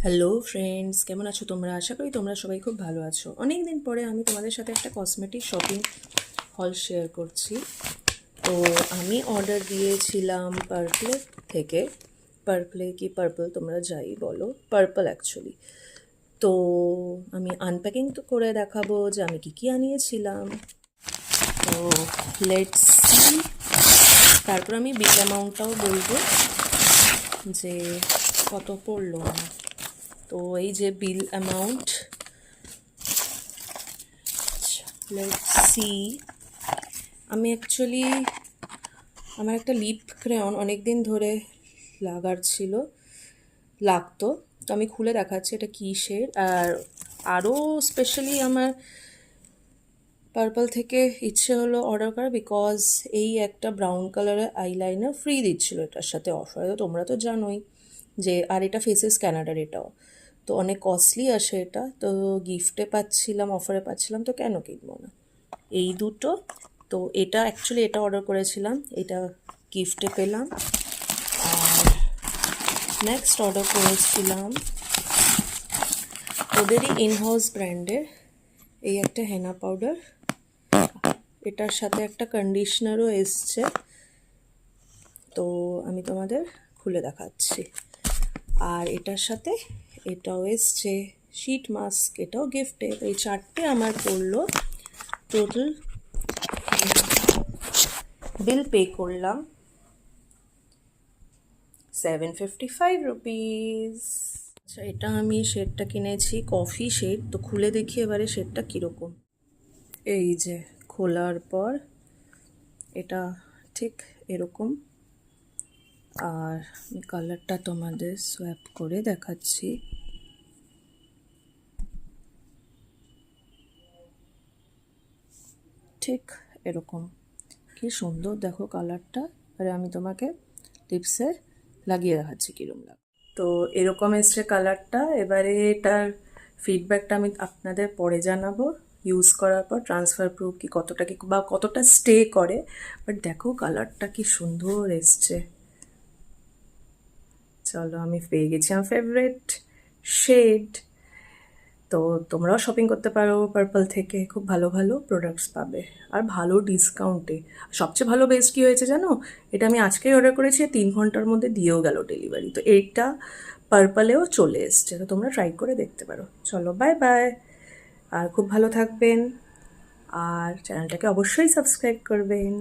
Hello friends, কেমন আছো তোমরা? আশা করি তোমরা সবাই খুব ভালো আছো। অনেক দিন পরে আমি তোমাদের সাথে একটা কসমেটিক শপিং হল শেয়ার করছি। তো আমি অর্ডার দিয়েছিলাম পার্পল থেকে। পার্পলে কি পার্পল তোমরা যাই বলো, পার্পল অ্যাকচুয়ালি। তো আমি আনপ্যাকিং তো করে দেখাবো যে আমি কী কী আনিয়েছিলাম। তো লেটস সি। তারপর আমি বিল অ্যামাউন্টটাও বলবো যে কত পড়লো আমার। তো এই যে বিল অ্যামাউন্ট, লেটস সি। আমি অ্যাকচুয়ালি আমার একটা লিপ ক্রেয়ন অনেক দিন ধরে লাগতো। তো আমি খুলে দেখাচ্ছি এটা কী শেড। আর আরও স্পেশালি আমার পার্পল থেকে ইচ্ছে হলো অর্ডার করা, বিকজ এই একটা ব্রাউন কালারের আইলাইনার ফ্রি দিচ্ছিলো এটার সাথে অফারে। তো তোমরা তো জানোই যে, আর এটা ফেসেস ক্যানাডার, এটাও তো অনেক কস্টলি আসে এটা। তো গিফটে পাচ্ছিলাম, অফারে পাচ্ছিলাম, তো কেন কিনবো না। এই দুটো। তো এটা অ্যাকচুয়ালি এটা অর্ডার করেছিলাম, এটা গিফটে পেলাম। আর নেক্সট অর্ডার করেছিলাম ওদেরই ইনহাউস ব্র্যান্ডের এই একটা হেনা পাউডার। এটার সাথে একটা কন্ডিশনারও এসছে, তো আমি তোমাদের খুলে দেখাচ্ছি। আর এটার সাথে এটাও এসছে শিট মাস্ক, এটাও গিফটে। এই চারটে আমার পড়লো। টোটাল বিল পে করলাম 755 রুপিস। আচ্ছা, এটা আমি শেডটা কিনেছি কফি শেড। তো খুলে দেখি এবারে শেডটা কীরকম। এই যে খোলার পর এটা ঠিক এরকম। আর আমি কালারটা তোমাদের সোয়াপ করে দেখাচ্ছি। ঠিক এরকম, কি সুন্দর দেখো কালারটা। এবারে আমি তোমাকে লিপসে লাগিয়ে দেখাচ্ছি কীরকম লাগে। তো এরকম এসছে কালারটা। এবারে এটার ফিডব্যাকটা আমি আপনাদের পরে জানাবো ইউজ করার পর, ট্রান্সফার প্রুফ কি কতটা কি বা কতটা স্টে করে। বাট দেখো কালারটা কি সুন্দর এসছে। চলো, আমি পেয়ে গেছি আমার ফেভারিট শেড। তো তোমরাও শপিং করতে পারো পার্পল থেকে, খুব ভালো ভালো প্রোডাক্টস পাবে আর ভালো ডিসকাউন্টে। সবচেয়ে ভালো বেস্ট কী হয়েছে জানো, এটা আমি আজকেই অর্ডার করেছি, 3 ঘন্টার মধ্যে দিয়েও গেল ডেলিভারি। তো এইটা পার্পলেও চলে এসছে, তো তোমরা ট্রাই করে দেখতে পারো। চলো, বাই বাই। আর খুব ভালো থাকবেন, আর চ্যানেলটাকে অবশ্যই সাবস্ক্রাইব করবেন।